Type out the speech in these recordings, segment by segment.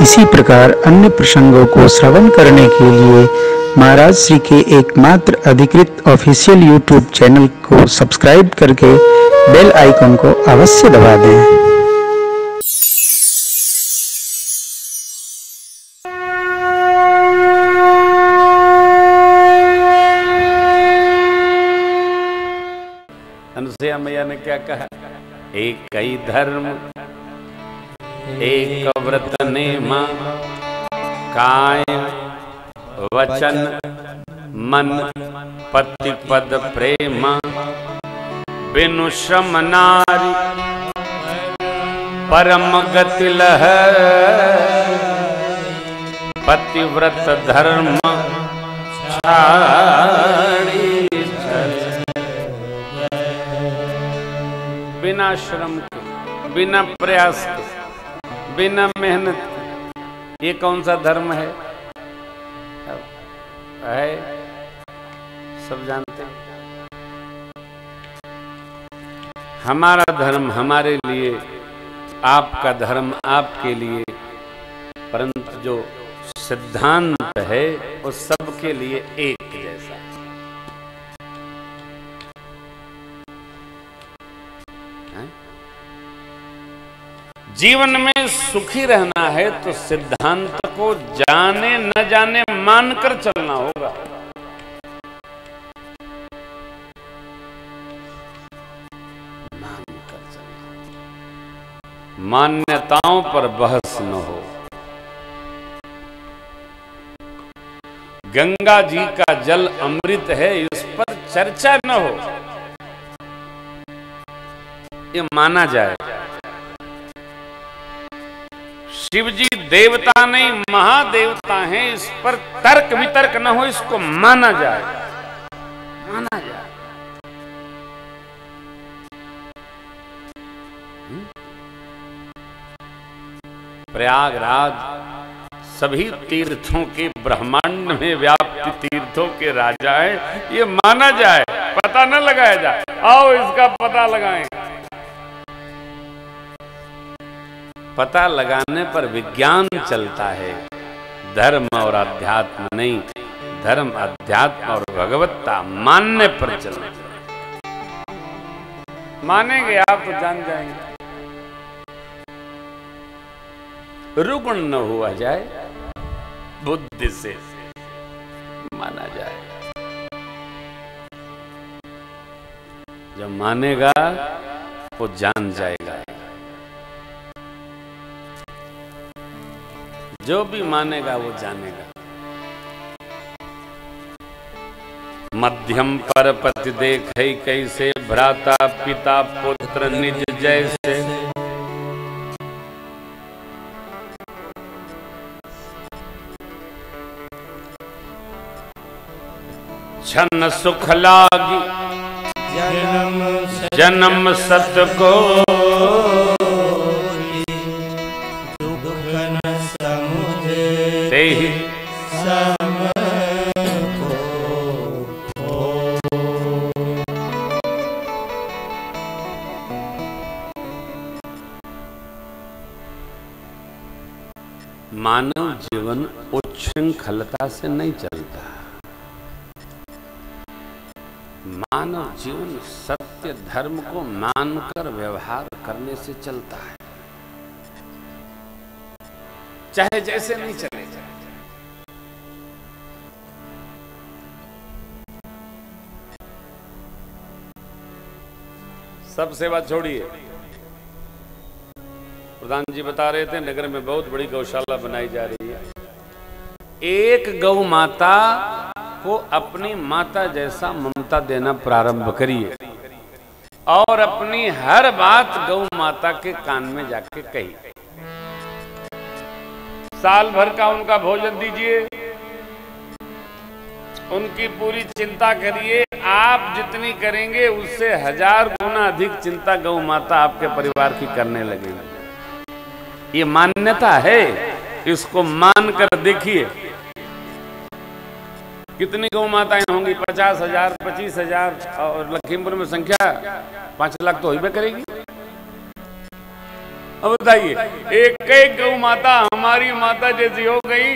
इसी प्रकार अन्य प्रसंगों को श्रवण करने के लिए महाराज श्री के एकमात्र अधिकृत ऑफिशियल यूट्यूब चैनल को सब्सक्राइब करके बेल आइकन को अवश्य दबा दें। अनुसुईया मैया ने क्या कहा? एक ही धर्म एक व्रत नेमा, काय वचन मन पति पद प्रेमा, बिनु श्रम नारी परम गति लह, पतिव्रत धर्म छाड़ी बिना श्रम के, बिना प्रयास के, बिना मेहनत के। ये कौन सा धर्म है? सब जानते हैं। हमारा धर्म हमारे लिए, आपका धर्म आपके लिए, परंतु जो सिद्धांत है वो सबके लिए एक जैसा है। जीवन में सुखी रहना है तो सिद्धांत को जाने न जाने मानकर चलना होगा। मानकर चलना, मान्यताओं पर बहस न हो। गंगा जी का जल अमृत है, इस पर चर्चा न हो, ये माना जाए। शिव जी देवता नहीं महादेवता हैं, इस पर तर्क वितर्क न हो, इसको माना जाए, माना जाए। प्रयागराज सभी तीर्थों के ब्रह्मांड में व्याप्त तीर्थों के राजा है, ये माना जाए, पता न लगाया जाए। आओ इसका पता लगाएं। पता लगाने पर विज्ञान चलता है, धर्म और अध्यात्म नहीं। धर्म अध्यात्म और भगवत्ता मानने पर चलता है। मानेंगे आप तो जान जाएंगे। रुग्ण न हुआ जाए, बुद्धि से माना जाए। जो मानेगा वो जान जाएगा। जो भी मानेगा वो जानेगा। मध्यम पर पति देखे कैसे, भ्राता पिता पुत्र निज जैसे। छन सुख लागी जन्म सत को, मानव जीवन उच्छृंखलता से नहीं चलता। मानव जीवन सत्य धर्म को मानकर व्यवहार करने से चलता है, चाहे जैसे नहीं चले। सब सेवा छोड़िए। प्रधान जी बता रहे थे नगर में बहुत बड़ी गौशाला बनाई जा रही है। एक गौ माता को अपनी माता जैसा ममता देना प्रारंभ करिए और अपनी हर बात गौ माता के कान में जाके कहिए। साल भर का उनका भोजन दीजिए, उनकी पूरी चिंता करिए। आप जितनी करेंगे उससे 1000 गुना अधिक चिंता गौ माता आपके परिवार की करने लगेगी। ये मान्यता है, इसको मानकर देखिए। कितनी गौ माताएं होंगी? 50,000, 25,000 और लखीमपुर में संख्या 5 लाख तो ही भी करेगी। अब बताइए, एक एक गौ माता हमारी माता जैसी हो गई,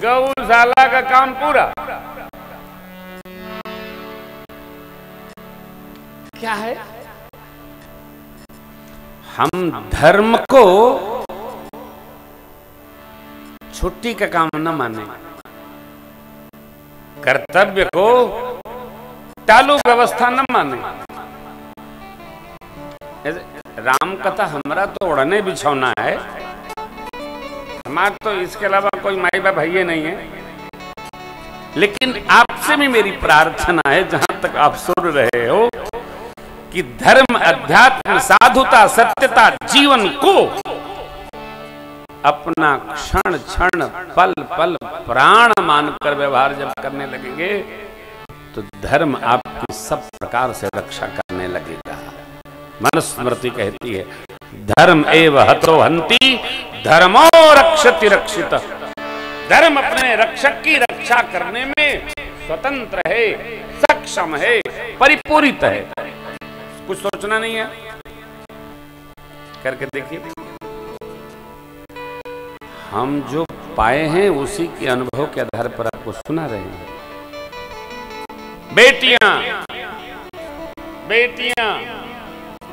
गौशाला का काम पूरा। क्या है? हम धर्म को छुट्टी का काम न माने, कर्तव्य को चालू व्यवस्था न माने। राम कथा हमारा तो उड़ने बिछौना है, हमारा तो इसके अलावा कोई माई बाप भैया नहीं है। लेकिन आपसे भी मेरी प्रार्थना है, जहां तक आप सुन रहे हो, कि धर्म, अध्यात्म, साधुता, सत्यता जीवन को अपना क्षण क्षण, पल पल, प्राण मानकर व्यवहार जब करने लगेंगे तो धर्म आपकी सब प्रकार से रक्षा करने लगेगा। मनुस्मृति कहती है, धर्म एव हतो हन्ति, धर्मो रक्षति रक्षित। धर्म अपने रक्षक की रक्षा करने में स्वतंत्र है, सक्षम है, परिपूरित है। कुछ सोचना नहीं है, करके देखिए। हम जो पाए हैं उसी के अनुभव के आधार पर आपको सुना रहे हैं। बेटियां, बेटियां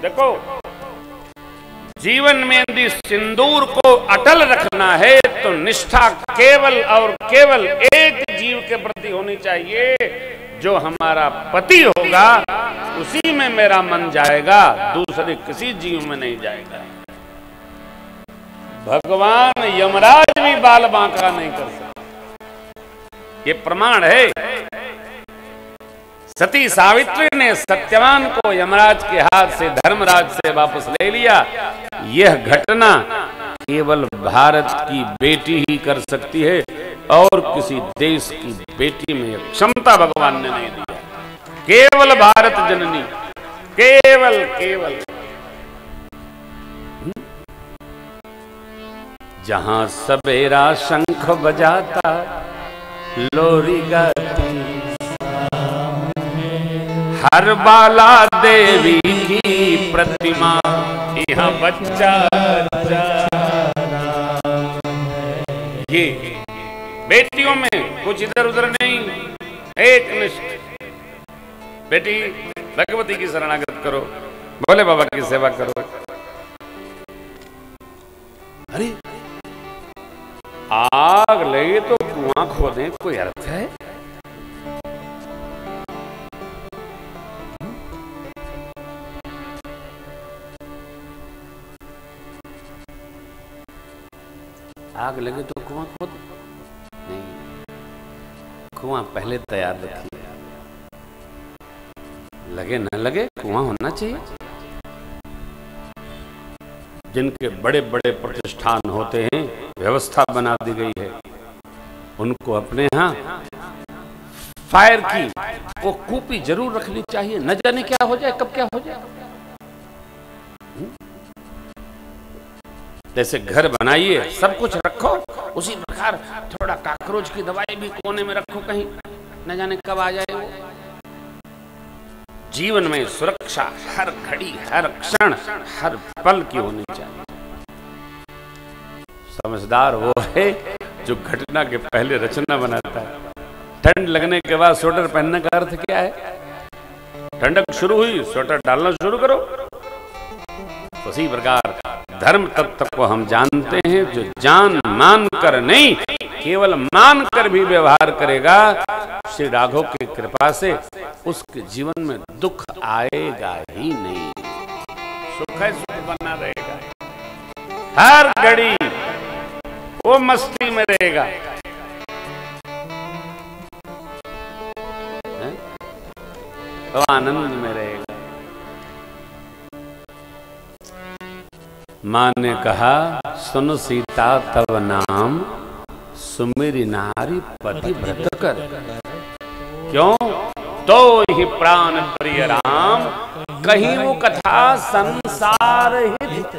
देखो, जीवन में यदि सिंदूर को अटल रखना है तो निष्ठा केवल और केवल एक जीव के प्रति होनी चाहिए, जो हमारा पति होगा, उसी में मेरा मन जाएगा, दूसरे किसी जीव में नहीं जाएगा। भगवान यमराज भी बाल बांका नहीं कर सकते, ये प्रमाण है। सती सावित्री ने सत्यवान को यमराज के हाथ से, धर्मराज से वापस ले लिया। यह घटना केवल भारत की बेटी ही कर सकती है, और किसी देश की बेटी में यह क्षमता भगवान ने नहीं दिया। केवल भारत जननी, केवल केवल। जहां सवेरा शंख बजाता, लोरी गाती, हर बाला देवी की प्रतिमा, यहाँ बच्चा ये बेटियों में कुछ इधर उधर नहीं, एक निष्ठ। बेटी भगवती की शरणागत करो, भोले बाबा की सेवा करो। अरे आग लगे तो कुआं खोदें, कोई अर्थ है? आग लगे तो कुआं खोद नहीं, कुआं पहले तैयार रखिए। लगे न लगे कुआं होना चाहिए। जिनके बड़े बड़े प्रतिष्ठान होते हैं, व्यवस्था बना दी गई है, उनको अपने यहाँ फायर की वो कूपी जरूर रखनी चाहिए। न जाने क्या हो जाए, कब क्या हो जाए। जैसे घर बनाइए, सब कुछ रखो, उसी प्रकार थोड़ा कॉकरोच की दवाई भी कोने में रखो, कहीं न जाने कब आ जाए वो। जीवन में सुरक्षा हर घड़ी, हर क्षण, हर पल की होनी चाहिए। समझदार वो है जो घटना के पहले रचना बनाता है। ठंड लगने के बाद स्वेटर पहनने का अर्थ क्या है? ठंडक शुरू हुई, स्वेटर डालना शुरू करो। उसी प्रकार धर्म तत्व को हम जानते हैं, जो जान मान कर नहीं, केवल मान कर भी व्यवहार करेगा, श्री राघव की कृपा से उसके जीवन में दुख आएगा ही नहीं। सुख है, सुख बना रहेगा। हर घड़ी वो मस्ती में रहेगा। तो आनंद में रहेगा। माँ ने कहा, सुन सीता तव नाम, सुमिरि नारी पति व्रत कर। क्यों? तो ही प्राण प्रिय राम, कहीं वो कथा संसार हित।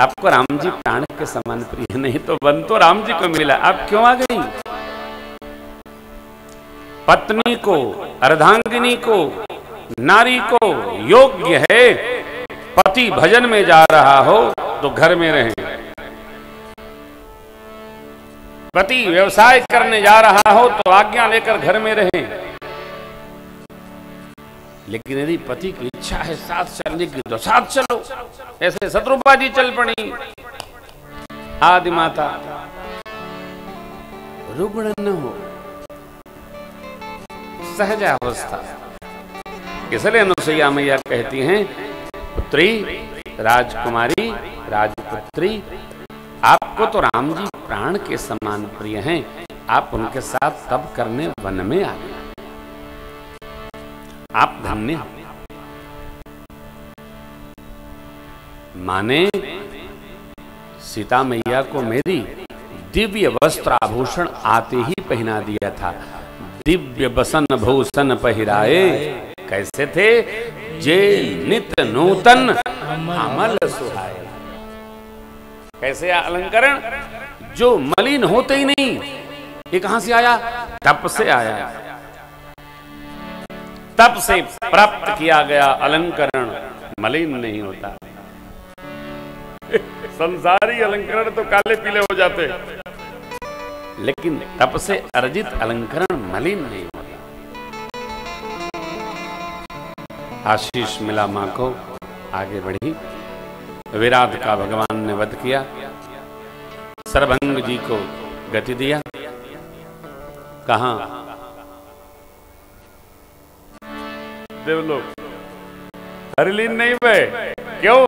आपको राम जी प्राण के समान प्रिय नहीं तो वन तो राम जी को मिला, आप क्यों आ गई? पत्नी को, अर्धांगिनी को, नारी को योग्य है पति भजन में जा रहा हो तो घर में रहें, पति व्यवसाय करने जा रहा हो तो आज्ञा लेकर घर में रहें। लेकिन यदि पति की इच्छा है साथ चलने की तो साथ चलो। ऐसे शत्रुपा जी चल पड़ी। आदि माता रुग्ण न हो, सहज अवस्था। इसलिए अनुसुईया मैया कहती हैं, पुत्री, राजकुमारी, राजपुत्री, आपको तो राम जी प्राण के समान प्रिय हैं, आप उनके साथ तप करने वन में आ गए, आप धन्य हैं। माने सीता मैया को मेरी दिव्य वस्त्र आभूषण आते ही पहना दिया था। दिव्य बसन भूषण पहिराए, कैसे थे? जे नित नूतन अमल सुहाए। कैसे अलंकरण? जो मलिन होते ही नहीं। ये कहां से आया? तप से आया। तप से प्राप्त किया गया अलंकरण मलिन नहीं होता। संसारी अलंकरण तो काले पीले हो जाते, लेकिन तप से अर्जित अलंकरण मलिन नहीं होता। आशीष मिला मां को, आगे बढ़ी। विराट का भगवान ने वध किया, सरभंग जी को गति दिया। कहां? देवलोक। हरिलीन नहीं हुए। क्यों?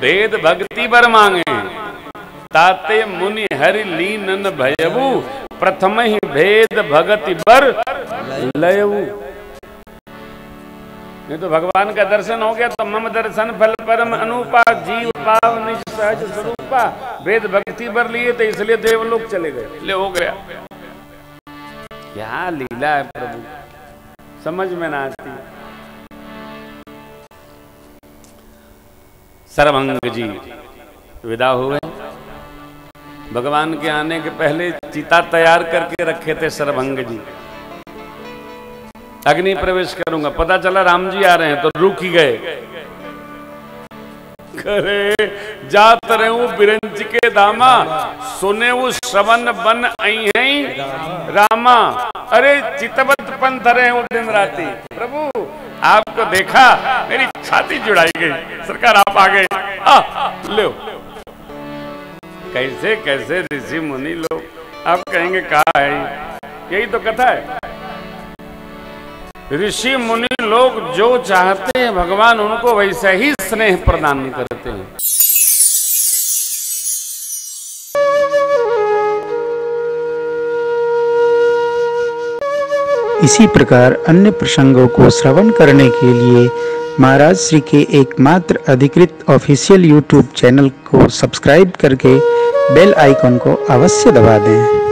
वेद भक्ति बर मांगे, ताते मुनि हरि लीनन भयबू, प्रथम ही भेद भगति बर लयबू। नहीं तो भगवान का दर्शन हो गया तो मम दर्शन फल परम अनुपा, जीव पाव निज सहज स्वरूपा। वेद भक्ति बर लिए तो इसलिए देवलोक चले गए, ले हो गया। क्या लीला है प्रभु, समझ में ना आती। सरभंग जी विदा हुए। भगवान के आने के पहले चिता तैयार करके रखे थे सरभंग जी। अग्नि प्रवेश करूंगा, पता चला राम जी आ रहे हैं तो रुक ही गए। करे जात रहूं बिरंज के दामा, सुने वो श्रवण बन आई हैं रामा। अरे चितवत पंथ रहे हूं दिन राती। प्रभु आपको देखा, मेरी छाती जुड़ाई गई। सरकार आप आ गए, लो। कैसे कैसे ऋषि मुनि लोग, आप कहेंगे कहा है? यही तो कथा है। ऋषि मुनि लोग जो चाहते हैं भगवान उनको वैसे ही स्नेह प्रदान करते हैं। इसी प्रकार अन्य प्रसंगों को श्रवण करने के लिए महाराज श्री के एकमात्र अधिकृत ऑफिशियल YouTube चैनल को सब्सक्राइब करके बेल आइकन को अवश्य दबा दें।